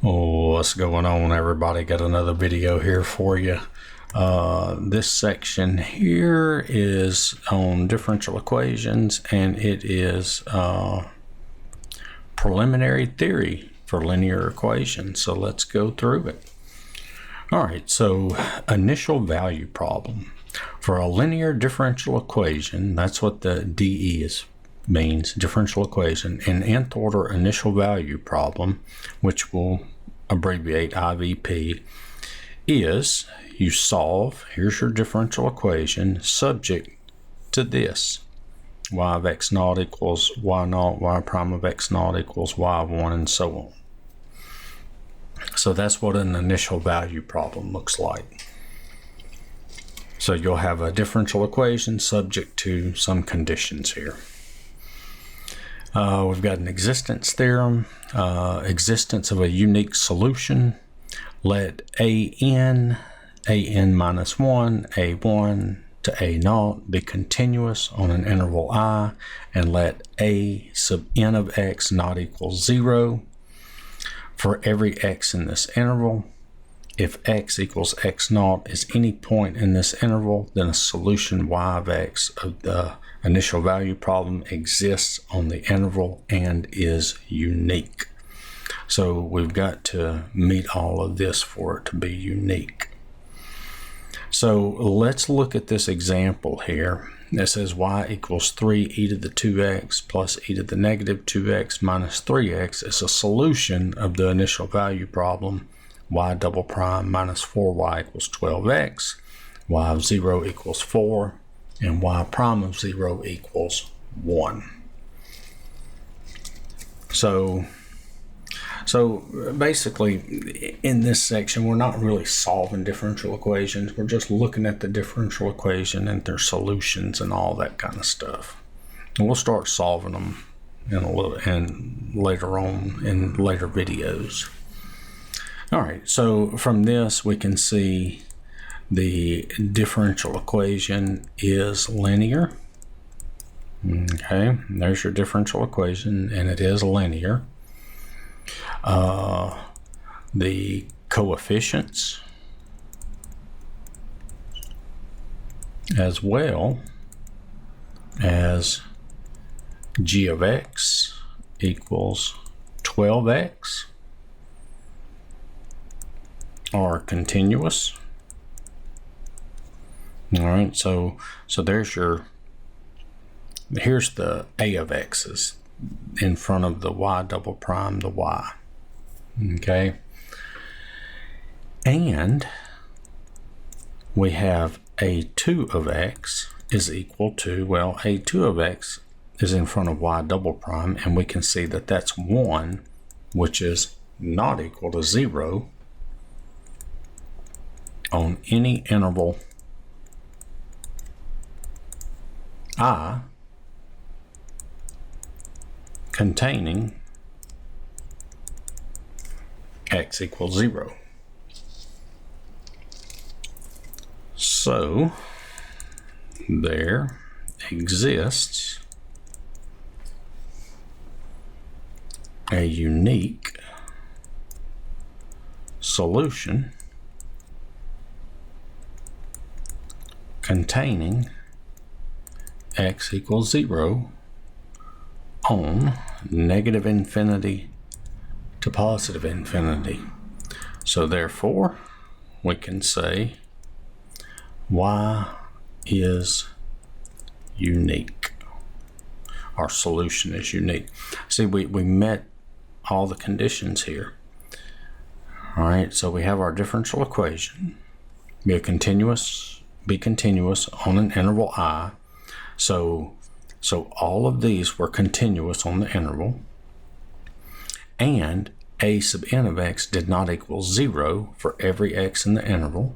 Oh, what's going on, everybody? Got another video here for you. This section here is on differential equations, and it is preliminary theory for linear equations. So let's go through it. All right, so initial value problem. For a linear differential equation, that's what the DE means, differential equation, an nth order initial value problem, which we'll abbreviate IVP, is you solve, here's your differential equation, subject to this. Y of x naught equals y naught, y prime of x naught equals y of 1, and so on. So that's what an initial value problem looks like. So you'll have a differential equation subject to some conditions here. We've got an existence theorem, existence of a unique solution. Let an minus 1, a1 to a naught be continuous on an interval I, and let a sub n of x not equal 0 for every x in this interval. If x equals x naught is any point in this interval, then a solution y of x of the initial value problem exists on the interval and is unique. So we've got to meet all of this for it to be unique. So let's look at this example here. It says y equals 3 e to the 2x plus e to the negative 2x minus 3x is a solution of the initial value problem. Y double prime minus 4y equals 12x, y of 0 equals 4, and y prime of 0 equals 1. So basically, in this section, we're not really solving differential equations. We're just looking at the differential equation and their solutions and all that kind of stuff. And we'll start solving them later on in later videos. All right, so from this we can see the differential equation is linear. Okay, there's your differential equation, and it is linear. The coefficients as well as g of x equals 12x are continuous. All right, so here's the a of x's in front of the y double prime, the y. Okay, and we have a2 of x is equal to, well, a2 of x is in front of y double prime, and we can see that that's 1, which is not equal to 0 on any interval I containing x equals 0. So there exists a unique solution containing x equals 0 on negative infinity to positive infinity. So therefore, we can say y is unique. Our solution is unique. See, we met all the conditions here. All right, so we have our differential equation. Be continuous on an interval I. So all of these were continuous on the interval, and a sub n of x did not equal 0 for every x in the interval.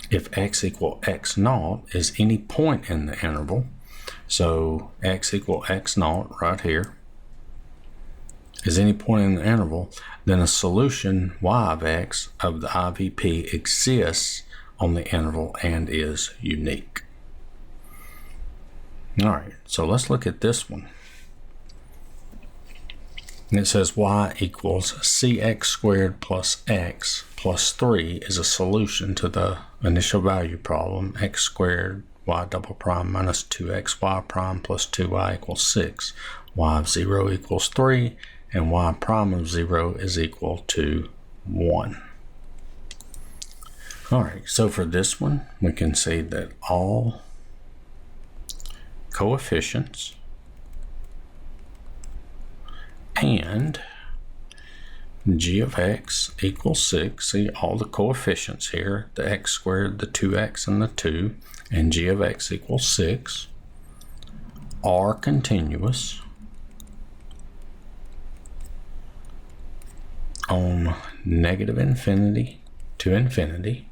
If x equal x naught is any point in the interval, so x equal x naught right here is any point in the interval, then a solution y of x of the IVP exists on the interval and is unique. All right, so let's look at this one. And it says y equals cx squared plus x plus 3 is a solution to the initial value problem, x squared y double prime minus 2xy prime plus 2y equals 6, y of 0 equals 3, and y prime of 0 is equal to 1. All right, so for this one, we can see that all coefficients and g of x equals 6. See all the coefficients here, the x squared, the 2x, and the 2, and g of x equals 6 are continuous on negative infinity to infinity.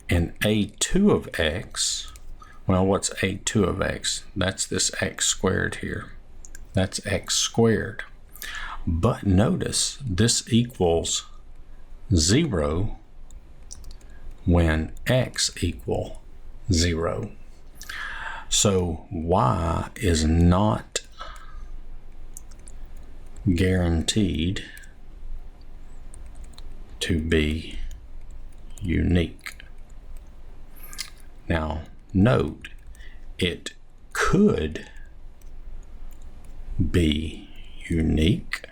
And a2 of x, well, what's a2 of x? That's this x squared here. That's x squared. But notice this equals 0 when x equal 0. So y is not guaranteed to be unique. Now, note, it could be unique,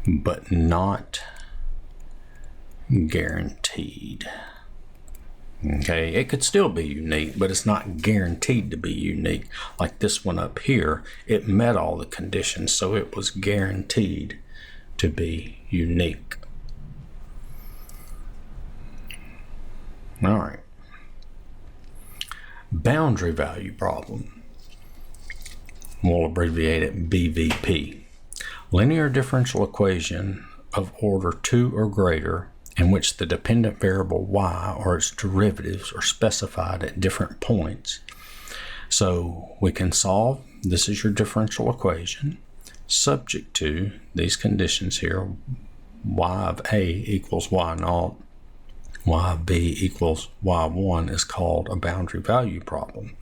but not guaranteed. Okay, it could still be unique, but it's not guaranteed to be unique. Like this one up here, it met all the conditions, so it was guaranteed to be unique. All right. Boundary value problem. We'll abbreviate it BVP. Linear differential equation of order 2 or greater in which the dependent variable y or its derivatives are specified at different points. So we can solve, this is your differential equation, subject to these conditions here. Y of A equals y naught, y of B equals y1 is called a boundary value problem.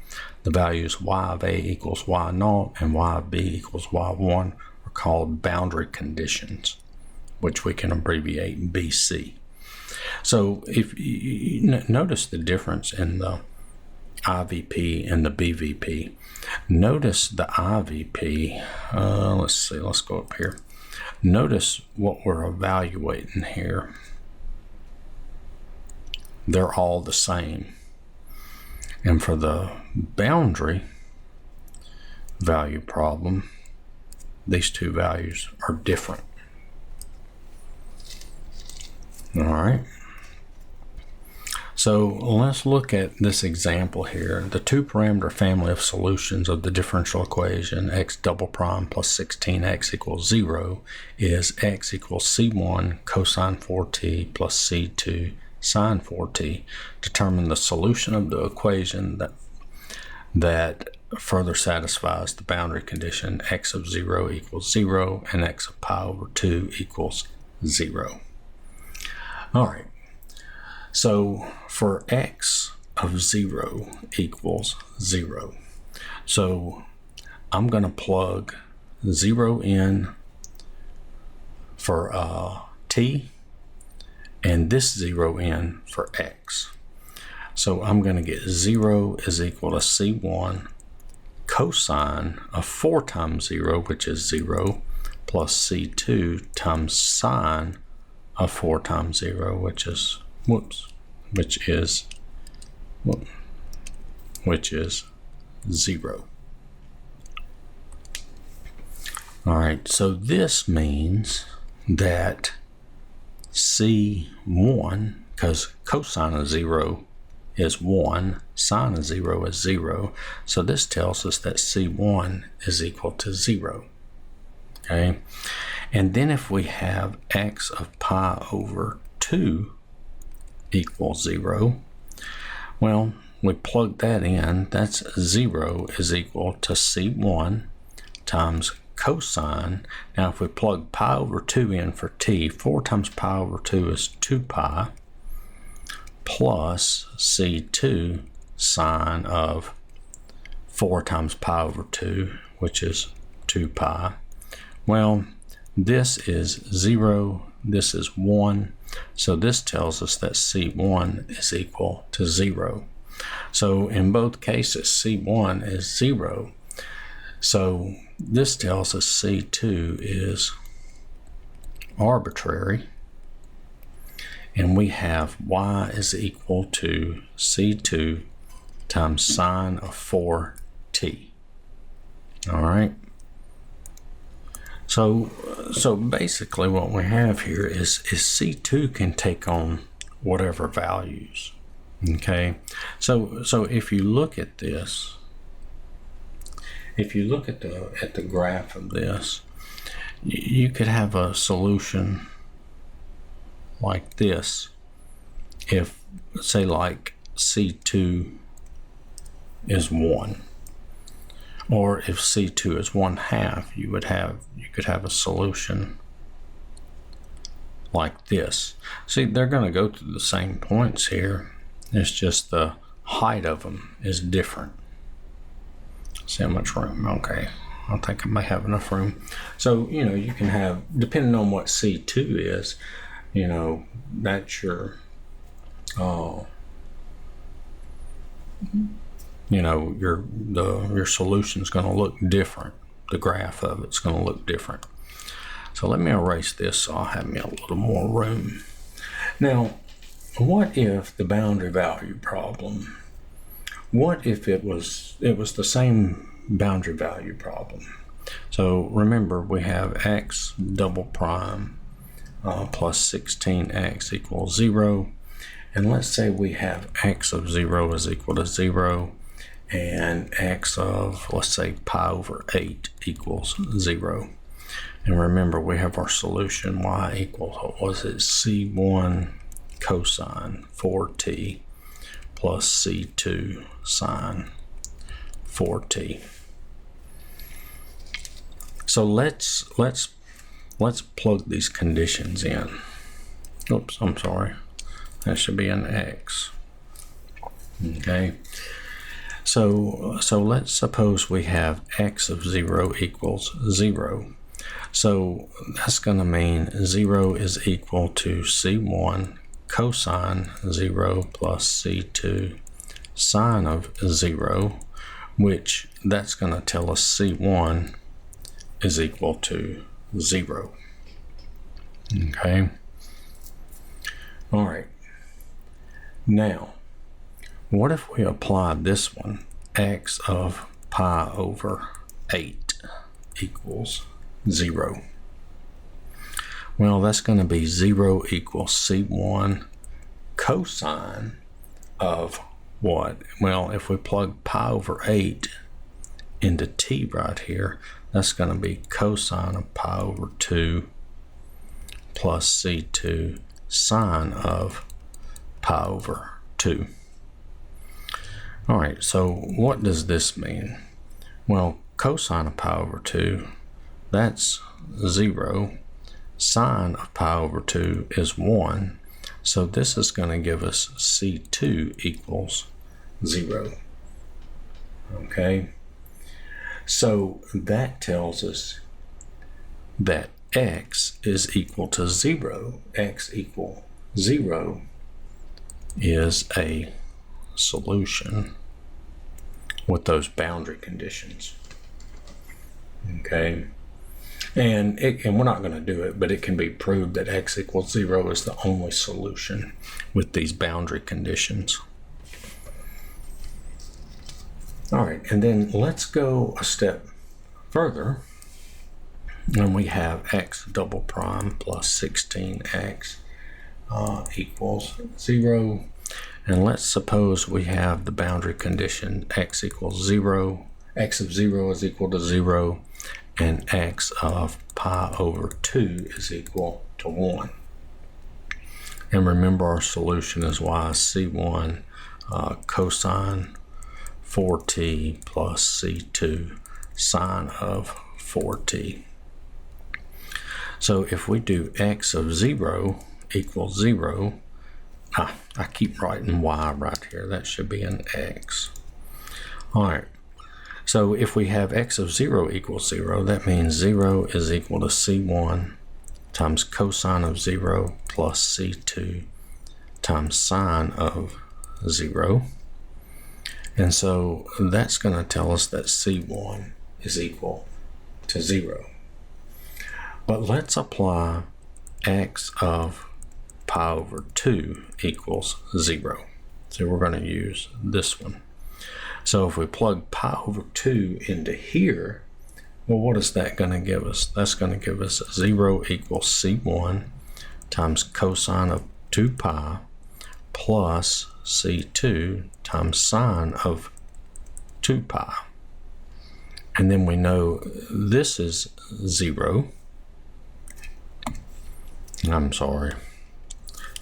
The values y of A equals y naught and y of B equals y1 are called boundary conditions, which we can abbreviate BC. So if you notice the difference in the IVP and the BVP. Notice the IVP, let's go up here. Notice what we're evaluating here. They're all the same. And for the boundary value problem, these two values are different. All right. So let's look at this example here. The two-parameter family of solutions of the differential equation x double prime plus 16x equals 0 is x equals c1 cosine 4t plus c2 sine 4t. Determine the solution of the equation that further satisfies the boundary condition x of 0 equals 0 and x of pi over 2 equals 0. All right. So for x of 0 equals 0, so I'm going to plug 0 in for t and this 0 in for x. So I'm going to get 0 is equal to c1 cosine of 4 times 0, which is 0, plus c2 times sine of 4 times 0, which is 0. All right, so this means that C1, because cosine of 0 is 1, sine of 0 is 0, so this tells us that C1 is equal to 0. Okay, and then if we have x of pi over 2 equals 0, well, we plug that in. That's 0 is equal to c1 times cosine. Now if we plug pi over 2 in for t, 4 times pi over 2 is 2 pi plus c2 sine of 4 times pi over 2, which is 2 pi. Well, this is 0, this is 1, so this tells us that C1 is equal to 0. So in both cases, C1 is 0. So this tells us C2 is arbitrary, and we have y is equal to C2 times sine of 4t. All right. So basically what we have here is C2 can take on whatever values. Okay. So if you look at this, if you look at the graph of this, you could have a solution like this if, say, like C2 is 1, or if C2 is 1/2, you could have a solution like this. See, they're going to go through the same points here. It's just the height of them is different. See how much room? Okay, I think I may have enough room. So, you know, you can have, depending on what C2 is, you know, that's your, you know, your solution's going to look different. The graph of it's going to look different. So let me erase this so I'll have me a little more room. Now, what if the boundary value problem? What if it was the same boundary value problem? So remember, we have x double prime plus 16x equals 0. And let's say we have x of 0 is equal to 0, and x of, let's say, pi over 8 equals 0. And remember, we have our solution, y equals, what was it, C1 cosine 4t plus C2 sine 4t. So let's plug these conditions in. Oops, I'm sorry. That should be an x. Okay. So let's suppose we have x of 0 equals 0. So that's going to mean 0 is equal to C1 cosine 0 plus C2 sine of 0, which that's going to tell us C1 is equal to 0. Okay. All right. Now, what if we apply this one, x of pi over 8 equals 0? Well, that's going to be 0 equals C1 cosine of what? Well, if we plug pi over 8 into t right here, that's going to be cosine of pi over 2 plus C2 sine of pi over 2. All right, so what does this mean? Well, cosine of pi over 2, that's 0. Sine of pi over 2 is 1. So this is going to give us C2 equals 0. Okay, so that tells us that x is equal to 0. X equal 0 is a solution with those boundary conditions. Okay, and we're not going to do it, but it can be proved that x equals 0 is the only solution with these boundary conditions. All right, and then let's go a step further, and we have x double prime plus 16x equals 0. And let's suppose we have the boundary condition x equals 0, x of 0 is equal to 0, and x of pi over 2 is equal to 1. And remember, our solution is y C1 cosine 4t plus C2 sine of 4t. So if we do x of 0 equals 0, I keep writing y right here. That should be an x. All right. So if we have x of 0 equals 0, that means 0 is equal to c1 times cosine of 0 plus c2 times sine of 0. And so that's going to tell us that c1 is equal to 0. But let's apply x of pi over 2 equals 0. So we're going to use this one. So if we plug pi over 2 into here, well, what is that going to give us? That's going to give us 0 equals c1 times cosine of 2 pi plus c2 times sine of 2 pi. And then we know this is 0. I'm sorry.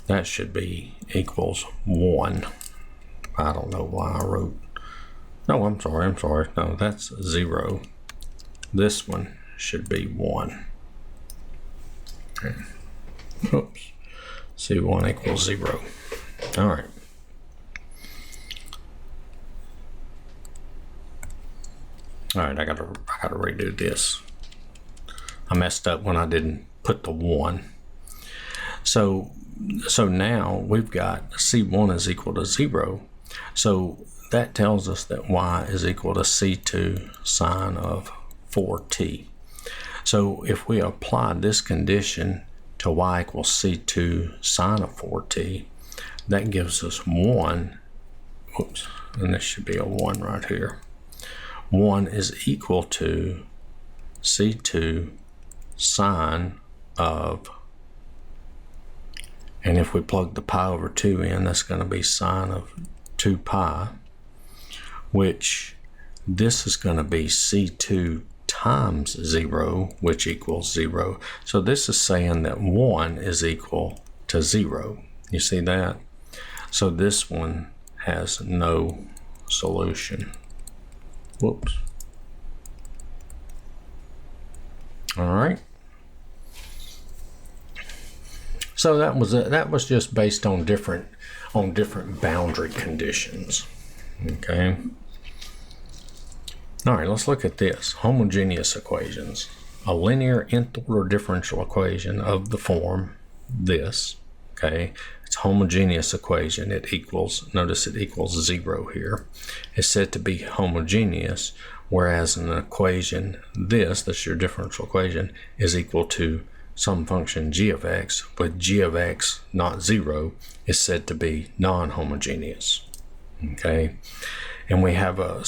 That should be equals 1. I don't know why I wrote. No, I'm sorry. No, that's 0. This one should be 1. Okay. Oops. C1 equals 0. All right. All right, I gotta redo this. I messed up when I didn't put the 1. So now we've got C1 is equal to 0. So that tells us that y is equal to C2 sine of 4t. So if we apply this condition to y equals C2 sine of 4t, that gives us 1. Oops, and this should be a 1 right here. 1 is equal to C2 sine of, and if we plug the pi over 2 in, that's going to be sine of 2 pi, which this is going to be C2 times 0, which equals 0. So this is saying that 1 is equal to 0. You see that? So this one has no solution. Whoops. All right. So that was just based on different boundary conditions. Okay. All right, let's look at this. Homogeneous equations. A linear nth order differential equation of the form this. Okay. It's a homogeneous equation. It equals, notice it equals 0 here. It's said to be homogeneous, whereas an equation that's your differential equation, is equal to some function g of x, with g of x not 0 is said to be non-homogeneous. Okay, and we have a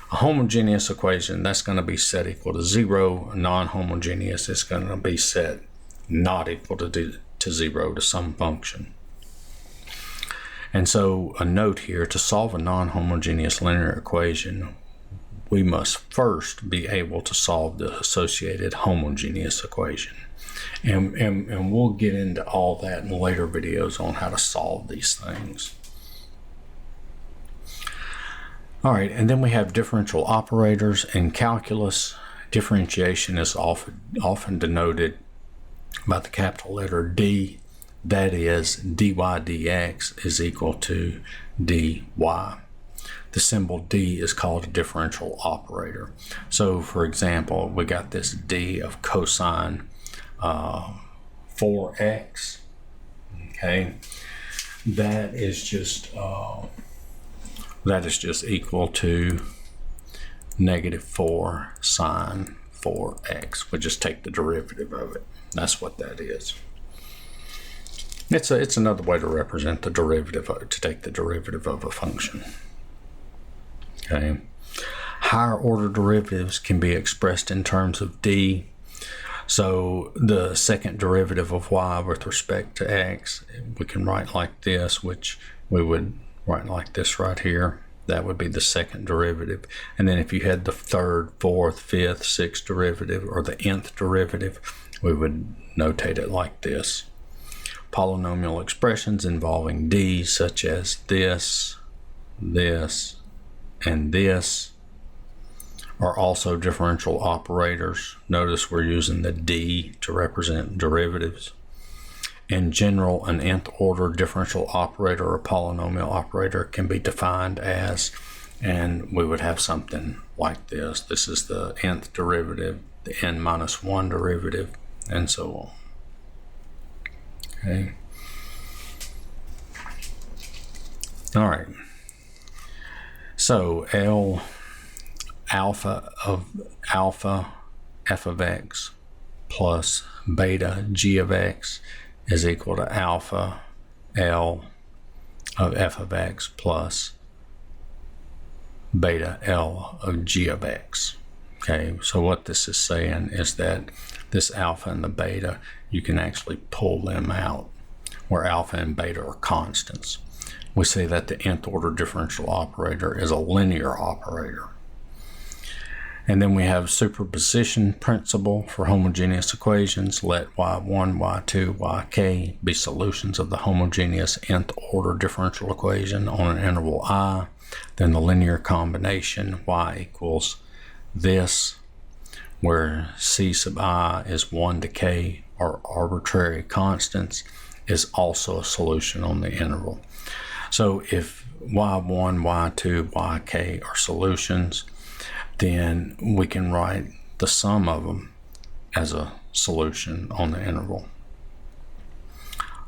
homogeneous equation that's going to be set equal to 0. A non-homogeneous is going to be set not equal to 0 to some function. And so a note here, to solve a non-homogeneous linear equation, we must first be able to solve the associated homogeneous equation. And we'll get into all that in later videos on how to solve these things. All right, and then we have differential operators. In calculus, differentiation is often denoted by the capital letter D. That is, dy dx is equal to dy. The symbol D is called a differential operator. So, for example, we got this D of cosine 4x. Okay, that is just equal to -4 sine 4x. We'll just take the derivative of it. That's what that is. It's another way to represent the derivative, to take the derivative of a function. Okay. Higher order derivatives can be expressed in terms of d. So the second derivative of y with respect to x, we can write like this, which we would write like this right here. That would be the second derivative. And then if you had the third, fourth, fifth, sixth derivative, or the nth derivative, we would notate it like this. Polynomial expressions involving d, such as this, and this, are also differential operators. Notice we're using the d to represent derivatives. In general, an nth order differential operator or polynomial operator can be defined as And we would have something like this. This is the nth derivative, the n minus 1 derivative, and so on. Okay. All right. So L alpha of alpha f of x plus beta g of x is equal to alpha L of f of x plus beta L of g of x. Okay, so what this is saying is that this alpha and the beta, you can actually pull them out, where alpha and beta are constants. We say that the nth order differential operator is a linear operator. And then we have superposition principle for homogeneous equations. Let y1, y2, yk be solutions of the homogeneous nth order differential equation on an interval I. Then the linear combination y equals this, where c sub I is 1 to k, or arbitrary constants, is also a solution on the interval. So if y1, y2, yk are solutions, then we can write the sum of them as a solution on the interval.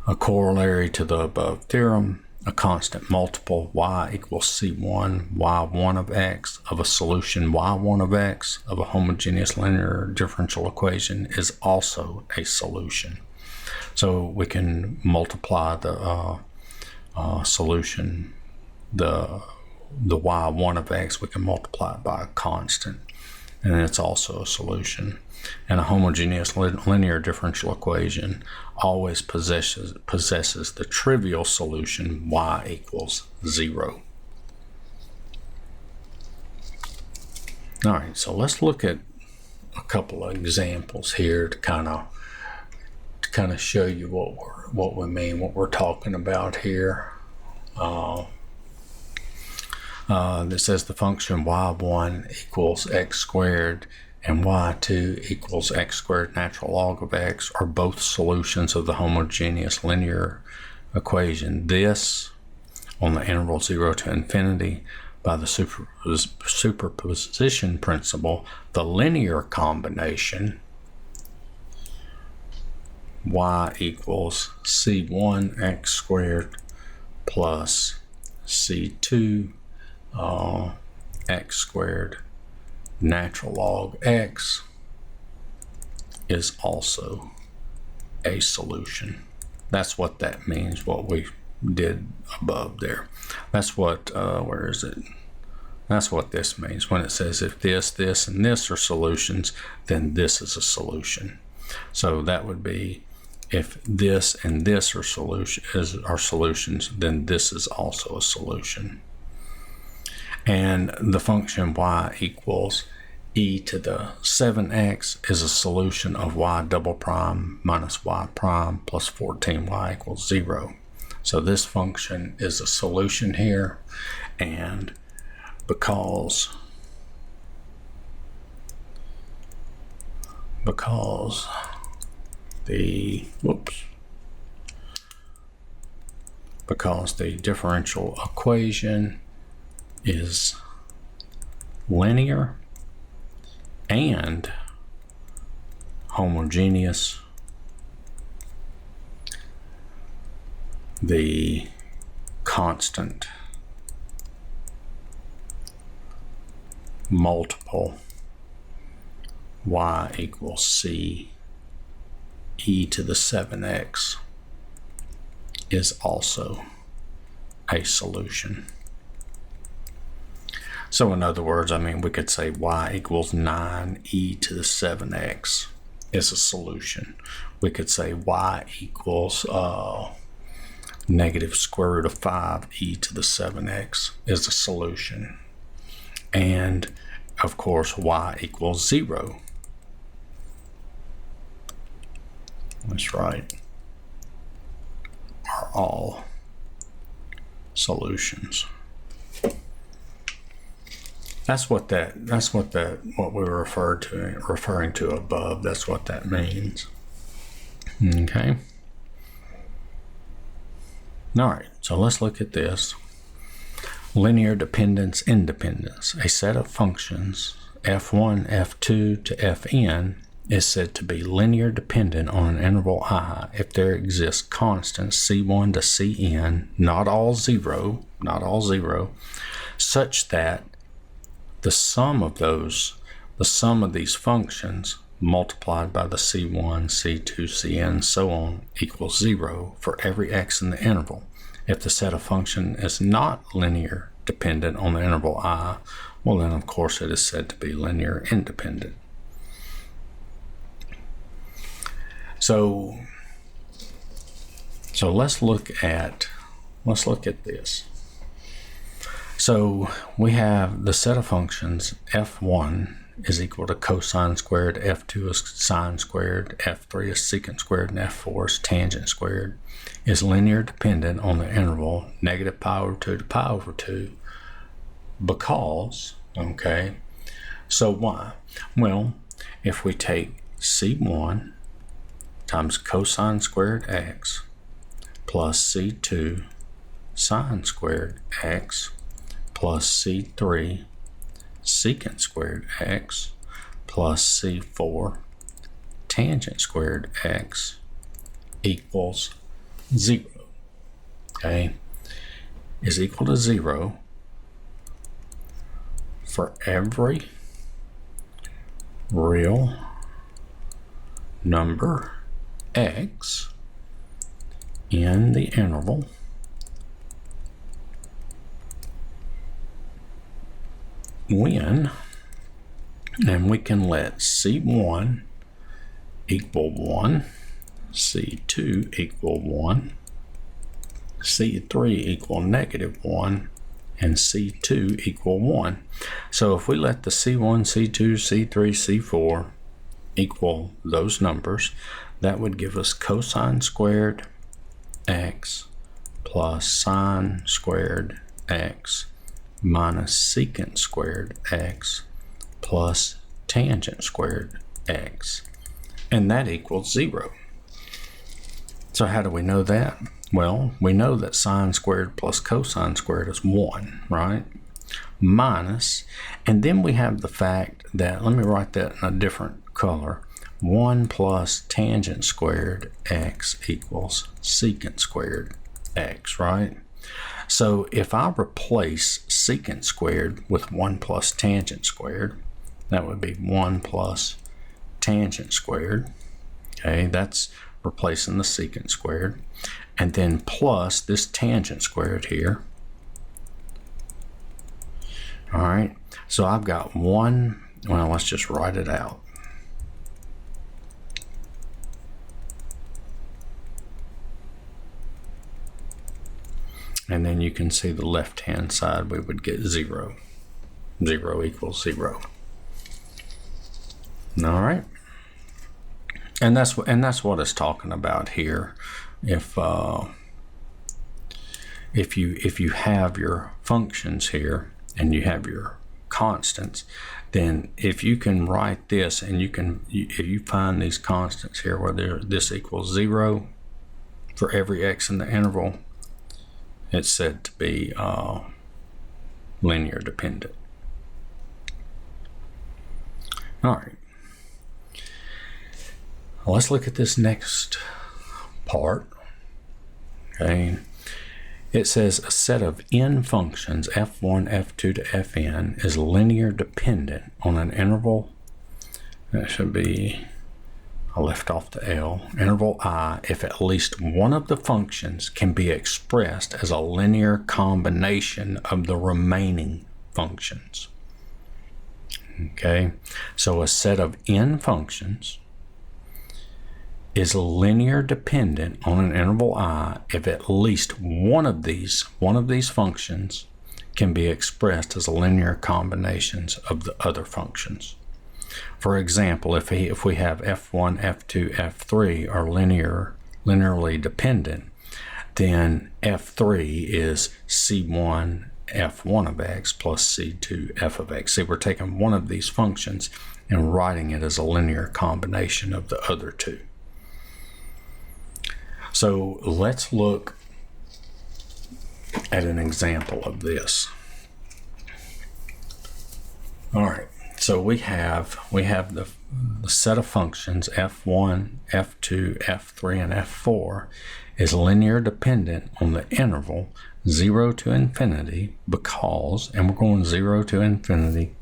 A corollary to the above theorem, a constant multiple y equals c1 y1 of x of a solution y1 of x of a homogeneous linear differential equation is also a solution. So we can multiply the solution, the y1 of x, we can multiply it by a constant, and it's also a solution. And a homogeneous linear differential equation always possesses the trivial solution y equals 0. All right, so let's look at a couple of examples here to kind of show you what we mean, what we're talking about here. That says the function y1 equals x squared and y2 equals x squared natural log of x are both solutions of the homogeneous linear equation. This, on the interval 0 to infinity, by the superposition principle, the linear combination y equals c1 x squared plus c2 x squared natural log x is also a solution. That's what that means, what we did above there. That's what, where is it? That's what this means when it says if this, this, and this are solutions, then this is a solution. So that would be if this and this are solutions, then this is also a solution. And the function y equals e to the 7x is a solution of y double prime minus y prime plus 14y equals 0. So this function is a solution here, and because the differential equation is linear and homogeneous, the constant multiple y equals c e to the 7x is also a solution. So in other words, I mean, we could say y equals 9e to the 7x is a solution. We could say y equals negative square root of 5e to the 7x is a solution. And of course, y equals 0. That's right. Are all solutions. That's what we were referring to above. That's what that means. Okay. All right. So let's look at this. Linear dependence, independence. A set of functions f1, f2 to fn is said to be linear dependent on an interval I if there exists constants c1 to cn, not all zero, such that the sum of these functions multiplied by the c1, c2, cn, so on equals 0 for every x in the interval. If the set of function is not linear dependent on the interval I, well then of course it is said to be linear independent. So let's look at this. So we have the set of functions f1 is equal to cosine squared, f2 is sine squared, f3 is secant squared, and f4 is tangent squared, is linear dependent on the interval negative pi over 2 to pi over 2 because, okay, so why? Well, if we take c1 times cosine squared x plus c2 sine squared x plus c3 secant squared x plus c4 tangent squared x equals 0, okay, is equal to 0 for every real number x in the interval when, and we can let c1 equal 1, c2 equal 1, c3 equal negative 1, and c2 equal 1. So if we let the c1, c2, c3, c4 equal those numbers, that would give us cosine squared x plus sine squared x minus secant squared x plus tangent squared x, and that equals 0. So how do we know that? Well, we know that sine squared plus cosine squared is 1, right? Minus, and then we have the fact that, let me write that in a different color, 1 plus tangent squared x equals secant squared x, right? So if I replace secant squared with 1 plus tangent squared, that would be 1 plus tangent squared. Okay, that's replacing the secant squared. And then plus this tangent squared here. All right, so I've got 1, well, let's just write it out. And then you can see the left-hand side, we would get 0. 0 equals 0. All right. And that's what it's talking about here. If you have your functions here and you have your constants, then if you can write this and if you find these constants here where this equals 0 for every x in the interval, it's said to be linear dependent. All right. Let's look at this next part. Okay. It says a set of n functions, f1, f2 to fn, is linear dependent on an interval. That should be, I left off the L, interval I, if at least one of the functions can be expressed as a linear combination of the remaining functions. Okay, so a set of n functions is linear dependent on an interval I if at least one of these functions can be expressed as linear combinations of the other functions. For example, if we have f1, f2, f3 are linearly dependent, then f3 is c1 f1 of x plus c2 f of x. See, we're taking one of these functions and writing it as a linear combination of the other two. So let's look at an example of this. All right, so we have the set of functions f1, f2, f3, and f4 is linear dependent on the interval 0 to infinity because, and we're going 0 to infinity,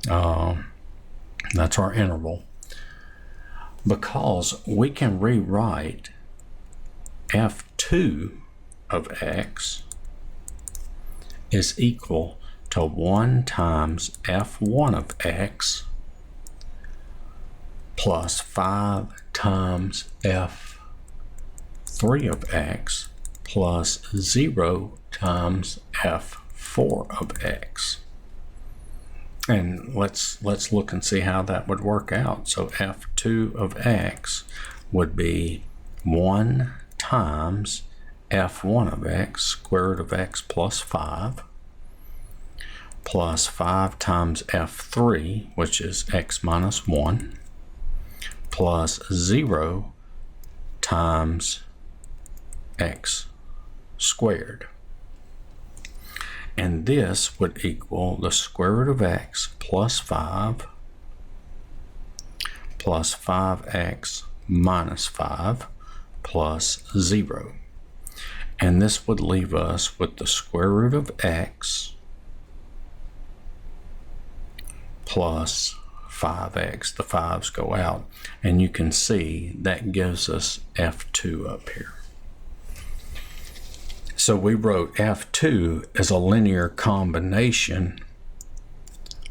that's our interval, because we can rewrite f2 of x is equal to 1 times f1 of x plus 5 times f3 of x plus 0 times f4 of x. And let's look and see how that would work out. So f2 of x would be 1 times f1 of x, square root of x plus 5, plus 5 times f3, which is x minus 1, plus 0 times x squared. And this would equal the square root of x plus 5 plus 5x minus 5 plus 0. And this would leave us with the square root of x plus 5x. The 5's go out. And you can see that gives us f2 up here. So we wrote f2 as a linear combination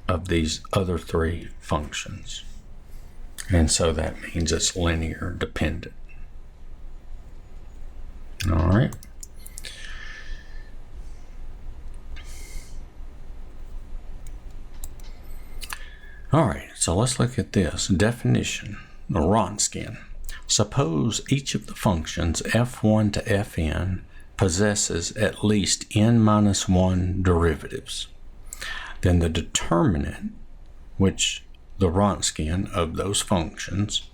of these other three functions. And so that means it's linear dependent. All right. All right, so let's look at this. Definition, Wronskian. Suppose each of the functions f1 to fn possesses at least n minus 1 derivatives. Then the determinant, which the Wronskian of those functions,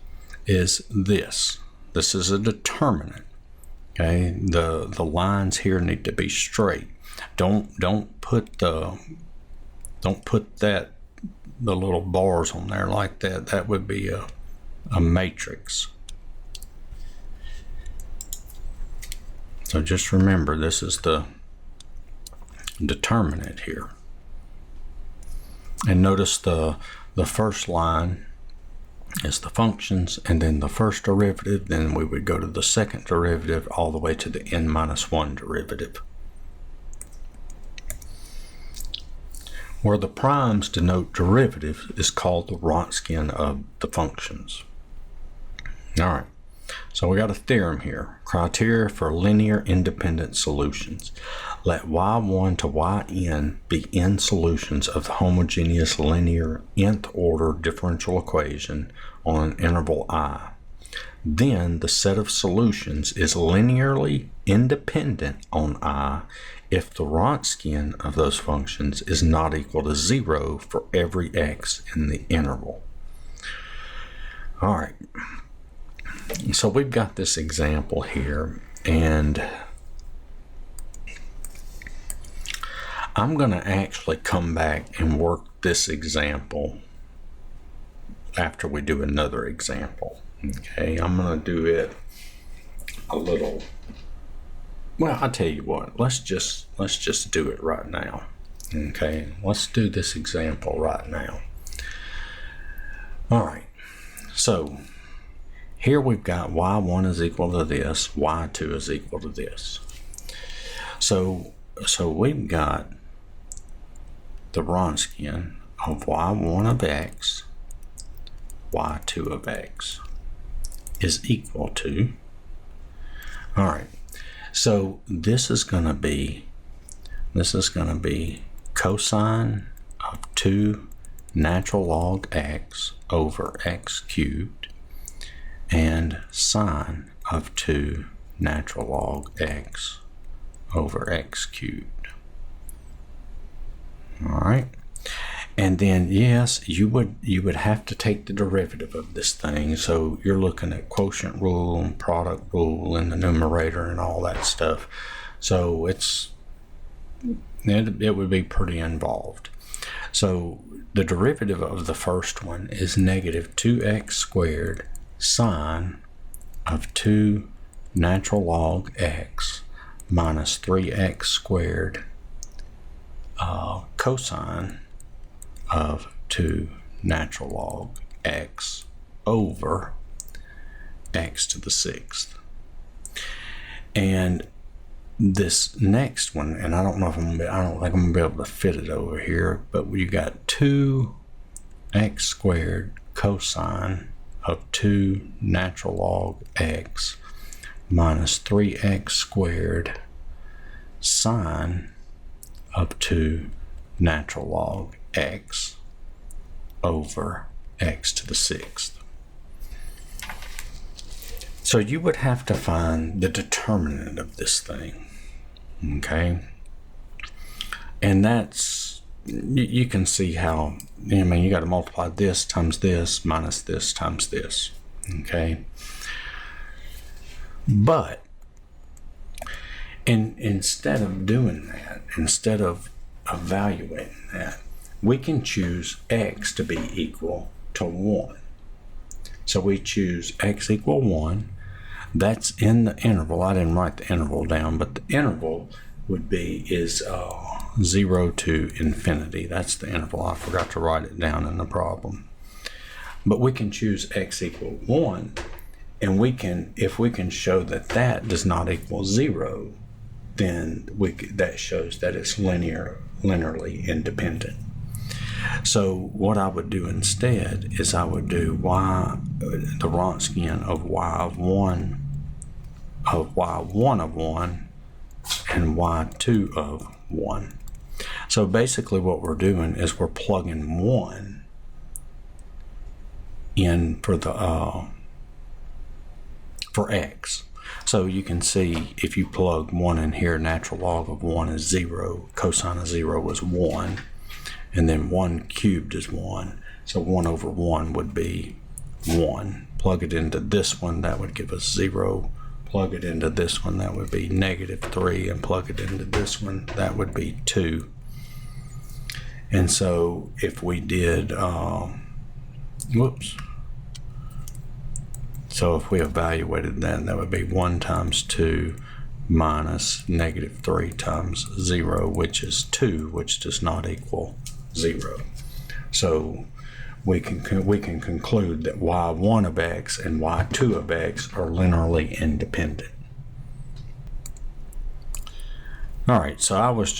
is this. This is a determinant. Okay, the lines here need to be straight. Don't put the little bars on there like that. That would be a matrix. So just remember, this is the determinant here. And notice the first line is the functions, and then the first derivative, then we would go to the second derivative all the way to the n minus 1 derivative. Where the primes denote derivative is called the Wronskian of the functions. All right, so we got a theorem here. Criteria for linear independent solutions. Let y1 to yn be n solutions of the homogeneous linear nth order differential equation on an interval I. Then the set of solutions is linearly independent on I if the Wronskian of those functions is not equal to 0 for every x in the interval. All right, so we've got this example here, and I'm going to actually come back and work this example after we do another example. Okay, I'm going to do it a little. Well, I'll tell you what, let's just do it right now. Okay, let's do this example right now. All right, so here we've got y1 is equal to this, y2 is equal to this. So we've got the Wronskian of y1 of x, y2 of x is equal to, all right, so this is going to be cosine of 2 natural log x over x cubed and sine of 2 natural log x over x cubed. All right, and then yes, you would have to take the derivative of this thing. So you're looking at quotient rule and product rule in the numerator and all that stuff. So it would be pretty involved. So the derivative of the first one is negative 2x squared sine of 2 natural log x minus 3x squared cosine of 2 natural log x over x to the sixth. And this next one, and I don't think I'm gonna be able to fit it over here, but you got 2x squared cosine of 2 natural log x minus 3x squared sine of 2 natural log x over x to the sixth. So you would have to find the determinant of this thing, okay? And that's, you can see how, I mean, you got to multiply this times this minus this times this, okay? But instead of doing that, instead of evaluating that, we can choose x to be equal to 1. So we choose x equal 1. That's in the interval. I didn't write the interval down, but the interval would be 0 to infinity. That's the interval. I forgot to write it down in the problem. But we can choose x equal 1, and we can, if we can show that that does not equal 0, then that shows that it's linearly independent. So what I would do instead is I would do the Wronskian of y1 of 1 and y2 of 1. So basically what we're doing is we're plugging 1 in for x. So you can see if you plug 1 in here, natural log of 1 is 0, cosine of 0 is 1, and then 1 cubed is 1. So 1 over 1 would be 1. Plug it into this one, that would give us 0. Plug it into this one, that would be negative 3. And plug it into this one, that would be 2. And so if we did, so if we evaluated that would be 1 times 2 minus negative 3 times 0, which is 2, which does not equal 0. So we can conclude that y1 of x and y2 of x are linearly independent. All right, so I was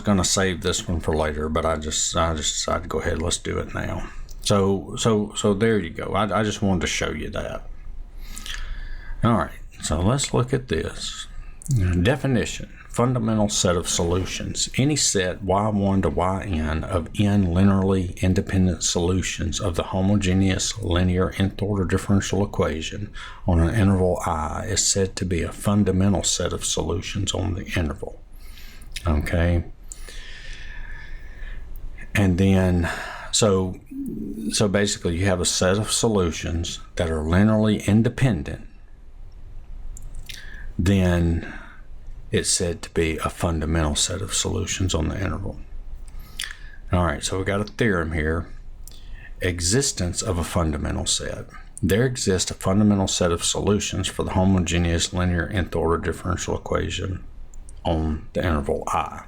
going to save this one for later, but I just decided to go ahead. Let's do it now. So there you go. I just wanted to show you that. All right, so let's look at this. Definition: fundamental set of solutions. Any set y1 to yn of n linearly independent solutions of the homogeneous linear nth order differential equation on an interval I is said to be a fundamental set of solutions on the interval. Okay. And then so basically you have a set of solutions that are linearly independent, then it's said to be a fundamental set of solutions on the interval. All right, so we got a theorem here. Existence of a fundamental set. There exists a fundamental set of solutions for the homogeneous linear nth order differential equation on the interval I.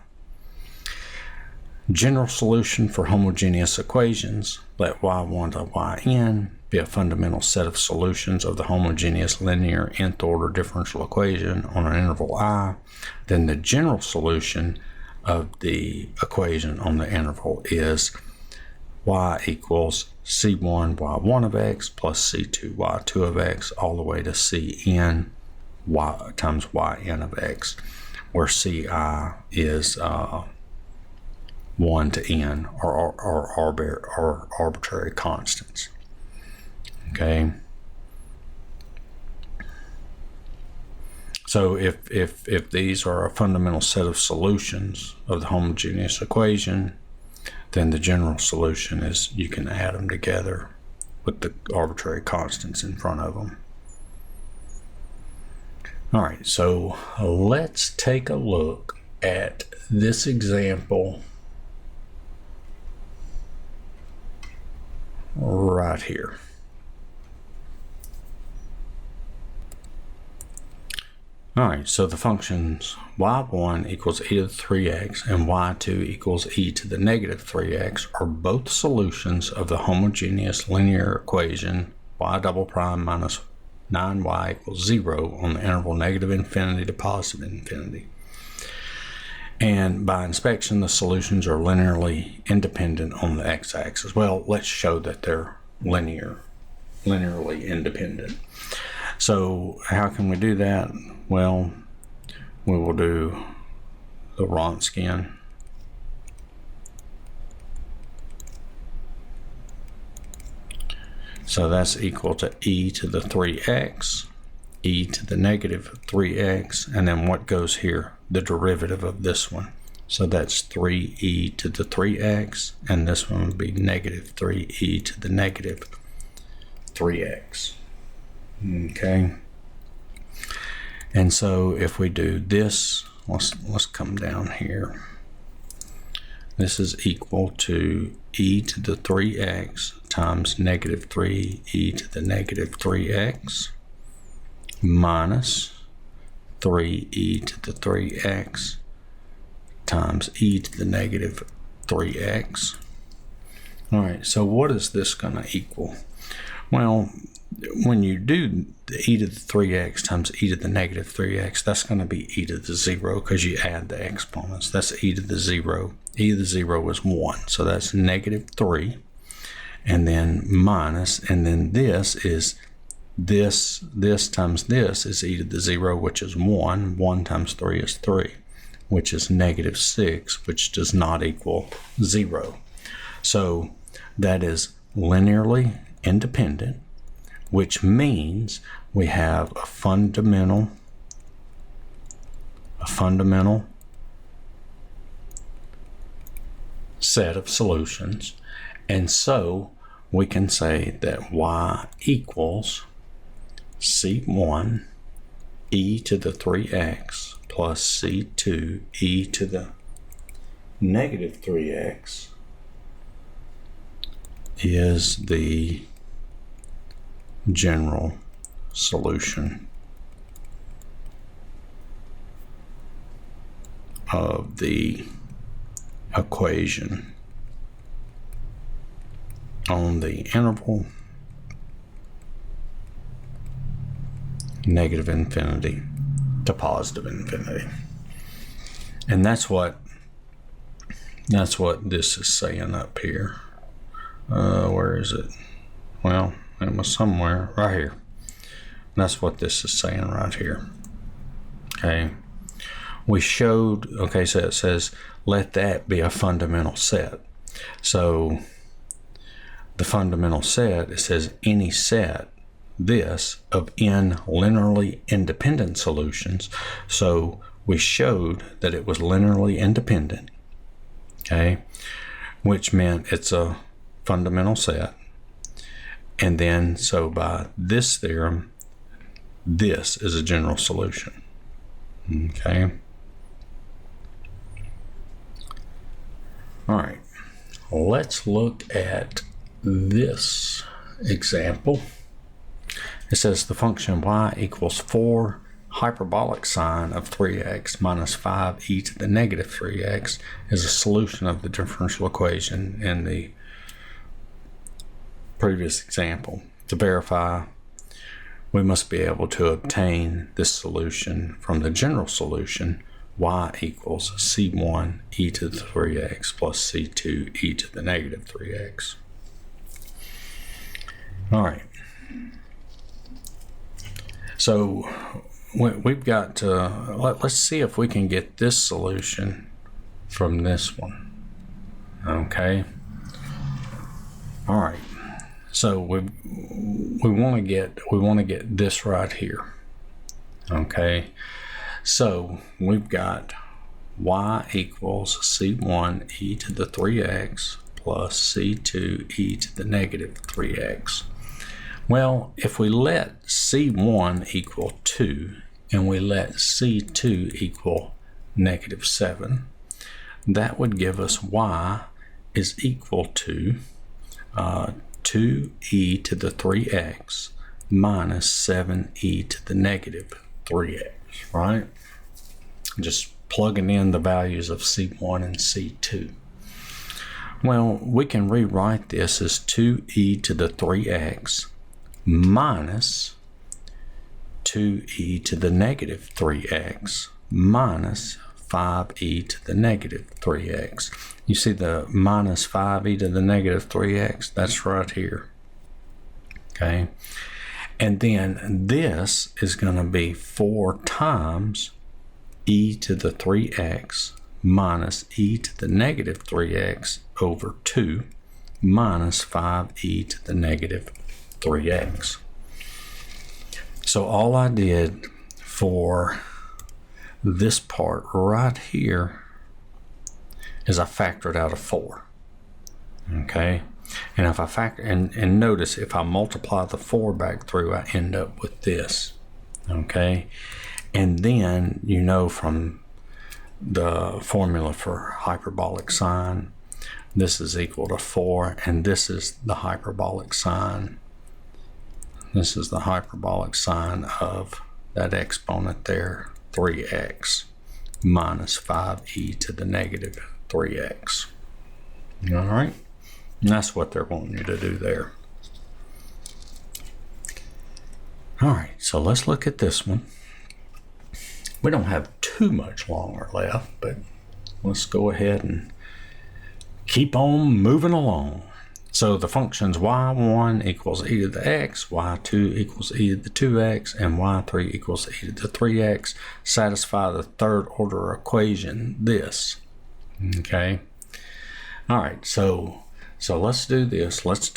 General solution for homogeneous equations. Let y1 to yn be a fundamental set of solutions of the homogeneous linear nth order differential equation on an interval I. Then the general solution of the equation on the interval is y equals c1 y1 of x plus c2 y2 of x all the way to cn y times yn of x, where ci is 1 to n or arbitrary constants. Okay. So if these are a fundamental set of solutions of the homogeneous equation, then the general solution is you can add them together with the arbitrary constants in front of them. All right, so let's take a look at this example right here. All right, so the functions y1 equals e to the 3x and y2 equals e to the negative 3x are both solutions of the homogeneous linear equation y double prime minus 9y equals 0 on the interval negative infinity to positive infinity. And by inspection, the solutions are linearly independent on the x-axis. Well, let's show that they're linearly independent. So how can we do that? Well, we will do the Wronskian. So that's equal to e to the 3x, e to the negative 3x, and then what goes here? The derivative of this one. So that's 3e to the 3x, and this one would be negative 3e to the negative 3x. Okay. And so if we do this, let's come down here. This is equal to e to the 3x times negative 3e to the negative 3x minus 3e to the 3x times e to the negative 3x. All right, so what is this going to equal? Well, when you do the e to the 3x times e to the negative 3x, that's going to be e to the 0 because you add the exponents. That's e to the 0. E to the 0 is 1, so that's negative 3. And then minus, and then this is this times this is e to the 0, which is 1. 1 times 3 is 3, which is negative 6, which does not equal 0. So that is linearly independent, which means we have a fundamental set of solutions, and so we can say that y equals c1 e to the 3x plus c2 e to the negative 3x is the general solution of the equation on the interval negative infinity to positive infinity. And that's what this is saying up here. Where is it? Well, it was somewhere right here. That's what this is saying right here. Okay. We showed, okay, so it says, let that be a fundamental set. So the fundamental set, it says any set, this, of n linearly independent solutions. So we showed that it was linearly independent, okay, which meant it's a fundamental set. And then, so by this theorem, this is a general solution, okay? All right, let's look at this example. It says the function y equals 4 hyperbolic sine of 3x minus 5e to the negative 3x is a solution of the differential equation in the previous example. To verify, we must be able to obtain this solution from the general solution y equals c1 e to the 3x plus c2 e to the negative 3x. All right. So we've got to, let's see if we can get this solution from this one. Okay. All right. So we want to get this right here. Okay. So we've got y equals c1 e to the 3x plus c2 e to the negative 3x. Well, if we let c1 equal 2 and we let c2 equal negative 7, that would give us y is equal to 2e to the 3x minus 7e to the negative 3x, right? Just plugging in the values of C1 and C2. Well, we can rewrite this as 2e to the 3x minus 2e to the negative 3x minus 5e to the negative 3x. You see the minus 5e to the negative 3x? That's right here. Okay. And then this is going to be 4 times e to the 3x minus e to the negative 3x over 2 minus 5e to the negative 3x. So all I did for this part right here is I factored out a 4. Okay, and if I factor and notice if I multiply the 4 back through, I end up with this. Okay, and then you know from the formula for hyperbolic sine, this is equal to 4, and this is the hyperbolic sine. This is the hyperbolic sine of that exponent there, 3x minus 5e to the negative 3x. All right, and that's what they're wanting you to do there. All right, so let's look at this one. We don't have too much longer left, but let's go ahead and keep on moving along. So the functions y1 equals e to the x, y2 equals e to the 2x, and y3 equals e to the 3x satisfy the third order equation, this. Okay. All right, so let's do this. Let's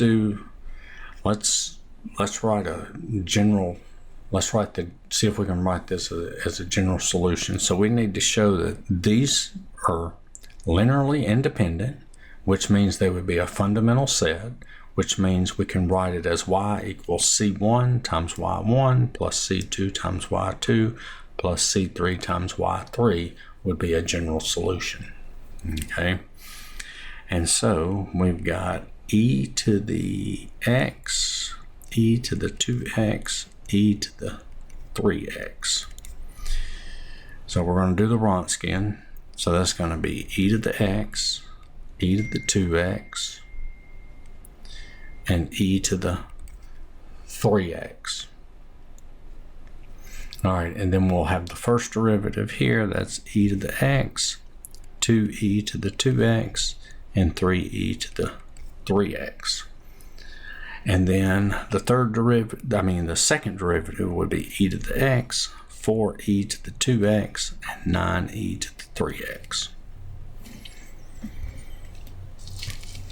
write a general, see if we can write this as a general solution. So we need to show that these are linearly independent, which means they would be a fundamental set, which means we can write it as y equals c1 times y1 plus c2 times y2 plus c3 times y3 would be a general solution. Okay, and so we've got e to the x, e to the 2x, e to the 3x. So we're going to do the Wronskian. So that's going to be e to the x, e to the 2x, and e to the 3x. All right, and then we'll have the first derivative here. That's e to the x, 2e to the 2x, and 3e to the 3x. And then the the second derivative would be e to the x, 4e to the 2x, and 9e to the 3x.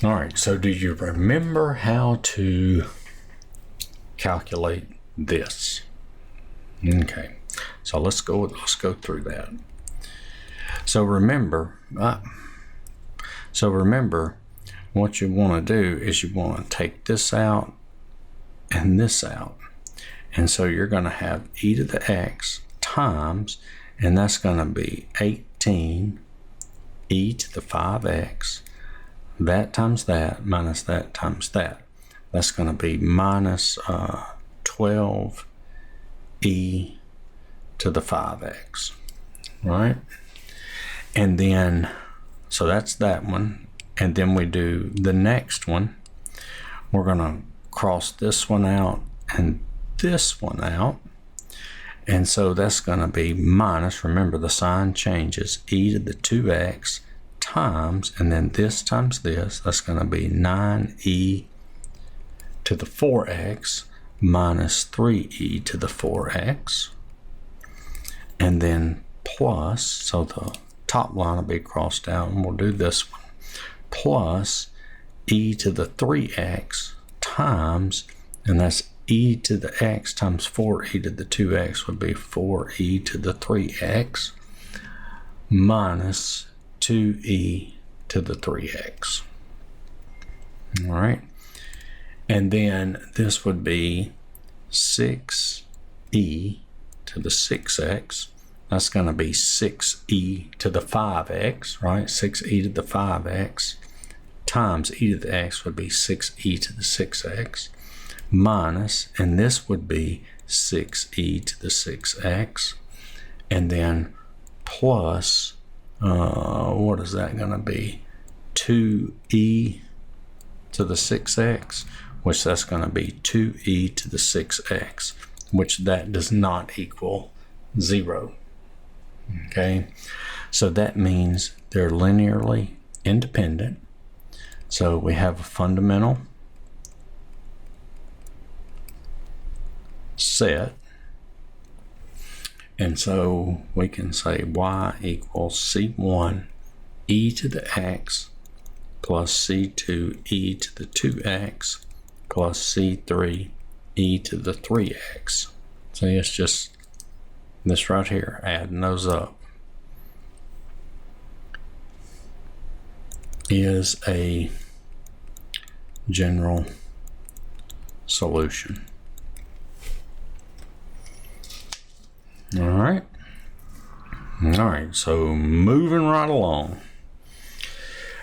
All right, so do you remember how to calculate this? Okay, so let's go through that. So remember, what you want to do is you want to take this out and this out. And so you're going to have e to the x times, and that's going to be 18 e to the 5x, that times that minus that times that. That's going to be minus 12 e to the 5x, right? And then, so that's that one. And then we do the next one. We're going to cross this one out and this one out. And so that's going to be minus, remember the sign changes, e to the 2x times, and then this times this, that's going to be 9e to the 4x minus 3e to the 4x. And then plus, so the top line will be crossed out, and we'll do this one, plus e to the 3x times, and that's e to the x times 4e to the 2x would be 4e to the 3x minus 2e to the 3x. All right. And then this would be 6e to the 6x. That's going to be 6e to the 5x, right? 6e to the 5x times e to the x would be 6e to the 6x minus, and this would be 6e to the 6x, and then plus, what is that going to be? 2e to the 6x, which that's going to be 2e to the 6x, which that does not equal 0. Okay, so that means they're linearly independent. So we have a fundamental set, and so we can say y equals c1 e to the x plus c2 e to the 2x plus c3 e to the 3x. So it's just this right here, adding those up, is a general solution. All right, so moving right along.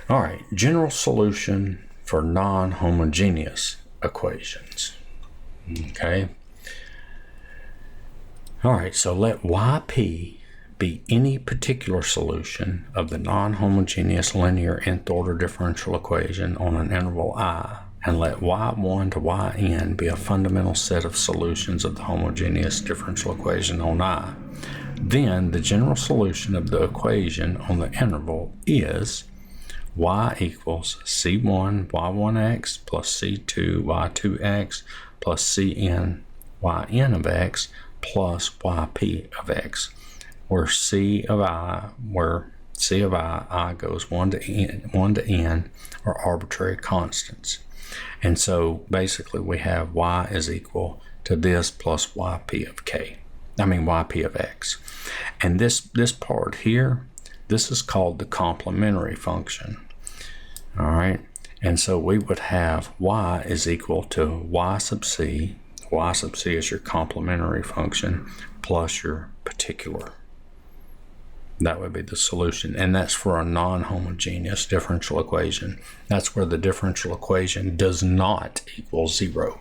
All right, general solution for non-homogeneous equations. Okay. All right, so let yp be any particular solution of the non-homogeneous linear nth order differential equation on an interval I, and let y1 to yn be a fundamental set of solutions of the homogeneous differential equation on I. Then the general solution of the equation on the interval is y equals c1 y1x plus c2 y2x plus cn yn of x plus yp of x, where c of I goes 1 to n are arbitrary constants. And so basically we have y is equal to this plus yp of x. And this part here, this is called the complementary function. All right, and so we would have y is equal to y sub c. Y sub c is your complementary function plus your particular. That would be the solution, and that's for a non-homogeneous differential equation. That's where the differential equation does not equal 0.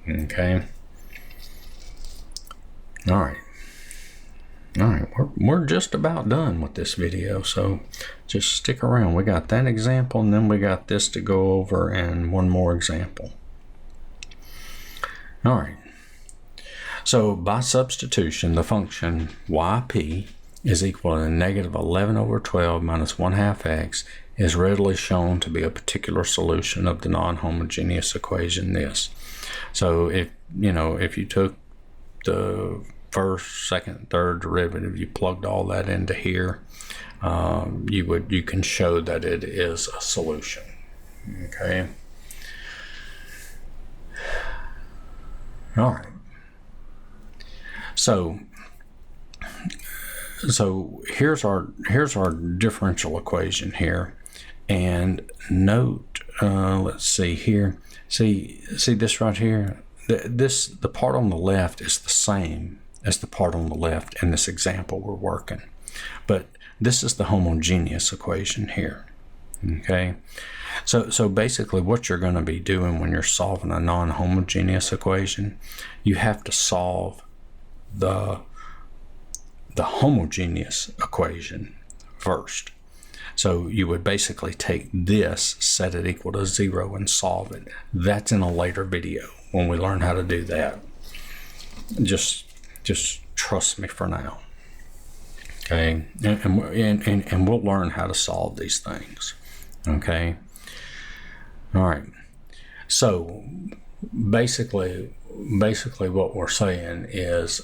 Okay. All right, we're just about done with this video, so just stick around. We got that example, and then we got this to go over, and one more example. All right, so by substitution, the function yp is equal to negative 11 over 12 minus 1/2 x is readily shown to be a particular solution of the non-homogeneous equation this. So if you took the first, second, third derivative, you plugged all that into here, you can show that it is a solution. Okay. All right. So here's our differential equation here, and note, let's see here. See this right here. The part on the left is the same as the part on the left in this example we're working, but this is the homogeneous equation here. Okay, so basically what you're going to be doing when you're solving a non-homogeneous equation, you have to solve the homogeneous equation first. So you would basically take this, set it equal to 0, and solve it. That's in a later video when we learn how to do that. Just trust me for now. Okay, and we'll learn how to solve these things. Okay. All right. So basically what we're saying is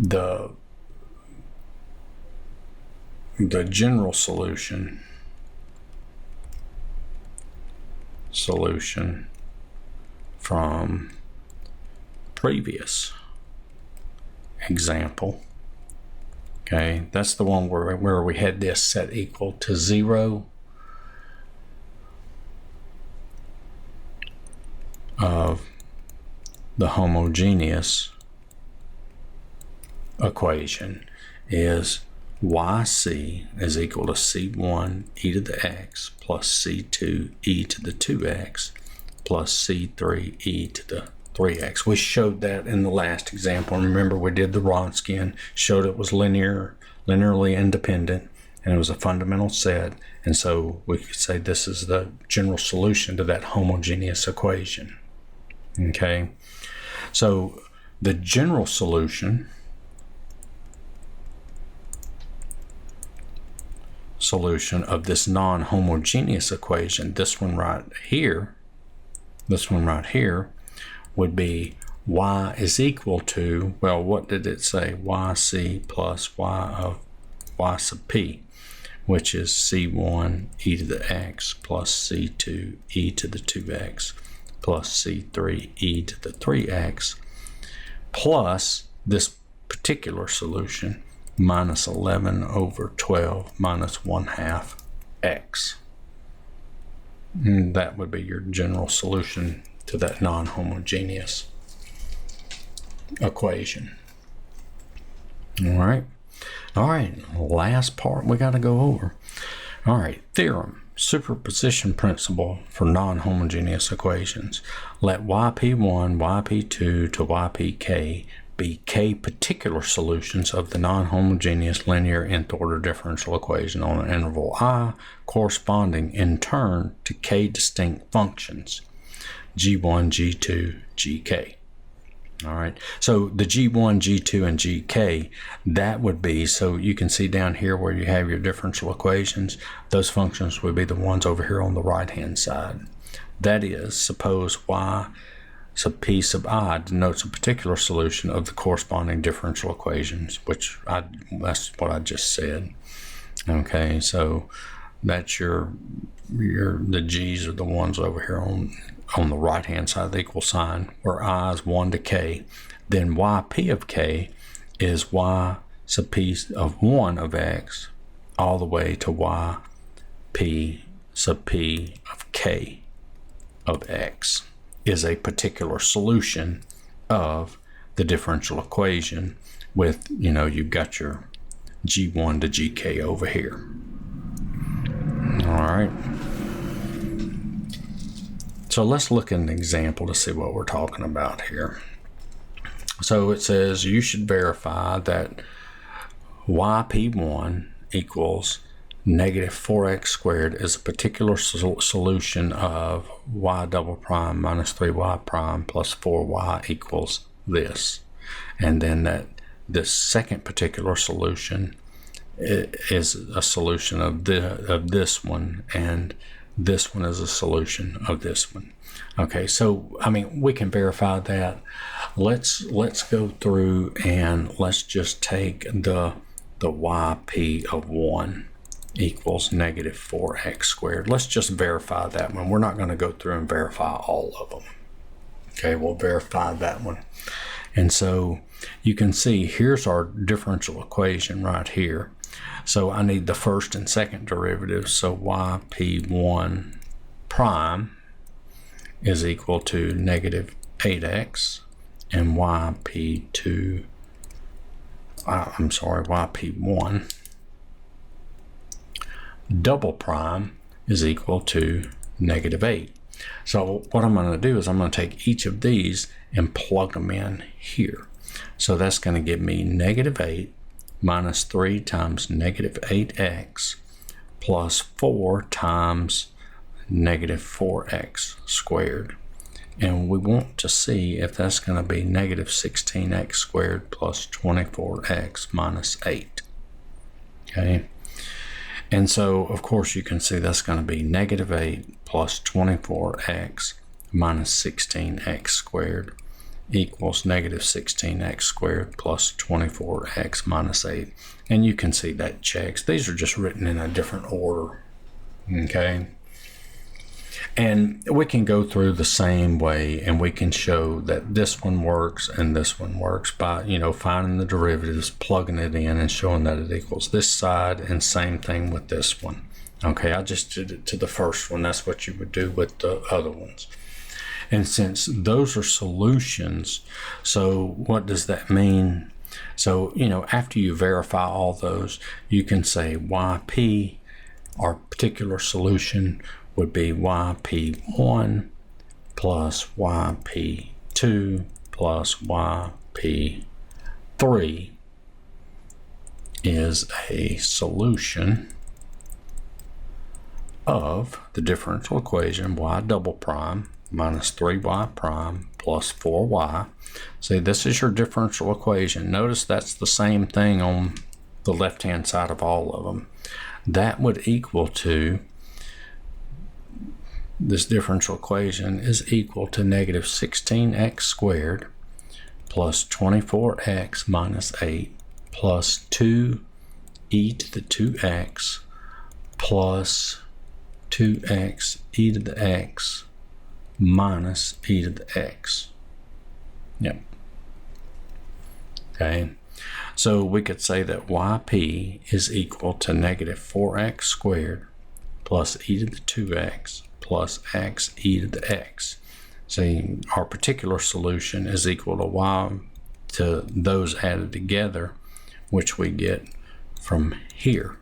the general solution from previous example, okay, that's the one where we had this set equal to 0 of the homogeneous equation, is yc is equal to c1 e to the x plus c2 e to the 2x plus c3 e to the 3x. We showed that in the last example. Remember, we did the Wronskian, showed it was linearly independent, and it was a fundamental set. And so we could say this is the general solution to that homogeneous equation. Okay, so the general solution of this non-homogeneous equation, this one right here, would be y is equal to, well, what did it say? yc plus y of y sub p, which is c1 e to the x plus c2 e to the 2x plus c3 e to the 3x plus this particular solution, minus 11 over 12 minus 1/2 x. And that would be your general solution to that non-homogeneous equation. All right, last part we got to go over. All right, theorem, superposition principle for non-homogeneous equations. Let yp1, yp2 to ypk be k particular solutions of the non-homogeneous linear nth order differential equation on an interval I, corresponding in turn to k distinct functions, g1, g2, gk. All right, so the g1, g2, and gk, that would be, so you can see down here where you have your differential equations, those functions would be the ones over here on the right hand side. That is, suppose y sub p sub I denotes a particular solution of the corresponding differential equations, that's what I just said. Okay, so that's the g's are the ones over here on the right hand side of the equal sign, where I is 1 to k. Then yp of k is y sub p of 1 of x all the way to yp sub p of k of x is a particular solution of the differential equation with, you've got your g1 to gk over here. All right. So let's look at an example to see what we're talking about here. So it says you should verify that yp1 equals negative 4x squared is a particular solution of y double prime minus 3y prime plus 4y equals this. And then that this second particular solution is a solution of this one, and this one is a solution of this one. Okay, so we can verify that. Let's go through and let's just take the yp of 1 equals negative 4x squared. Let's just verify that one. We're not going to go through and verify all of them. Okay, we'll verify that one. And so you can see here's our differential equation right here. So I need the first and second derivatives. So yp1 prime is equal to negative 8x, and yp1 double prime is equal to negative 8. So what I'm going to do is I'm going to take each of these and plug them in here. So that's going to give me negative 8 minus 3 times negative 8x plus 4 times negative 4x squared. And we want to see if that's going to be negative 16x squared plus 24x minus 8. Okay. And so, of course, you can see that's going to be negative 8 plus 24x minus 16x squared equals negative 16x squared plus 24x minus 8. And you can see that checks. These are just written in a different order. Okay. And we can go through the same way, and we can show that this one works and this one works by, finding the derivatives, plugging it in, and showing that it equals this side, and same thing with this one. Okay, I just did it to the first one. That's what you would do with the other ones. And since those are solutions, so what does that mean? So, after you verify all those, you can say YP, our particular solution would be YP1 plus YP2 plus YP3 is a solution of the differential equation y double prime minus 3y prime plus 4y. See, this is your differential equation. Notice that's the same thing on the left-hand side of all of them. That would equal to, this differential equation is equal to negative 16x squared plus 24x minus 8 plus 2e to the 2x plus 2x e to the x minus e to the x. Yep. Okay. So we could say that yp is equal to negative 4x squared plus e to the 2x plus x e to the x. See, our particular solution is equal to y to those added together, which we get from here.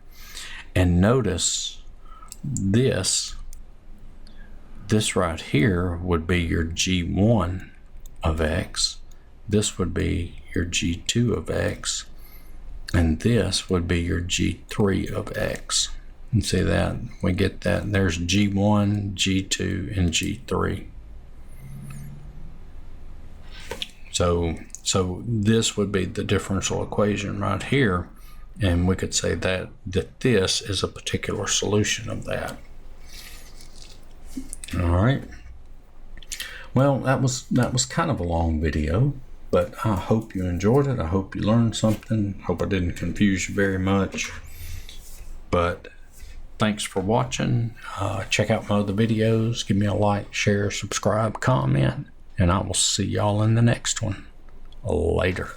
And notice this right here would be your g1 of x. This would be your g2 of x. And this would be your g3 of x. And see that? We get that. There's g1, g2, and g3. So this would be the differential equation right here. And we could say that this is a particular solution of that. All right. Well, that was kind of a long video, but I hope you enjoyed it. I hope you learned something. Hope I didn't confuse you very much. But thanks for watching. Check out my other videos. Give me a like, share, subscribe, comment, and I will see y'all in the next one. Later.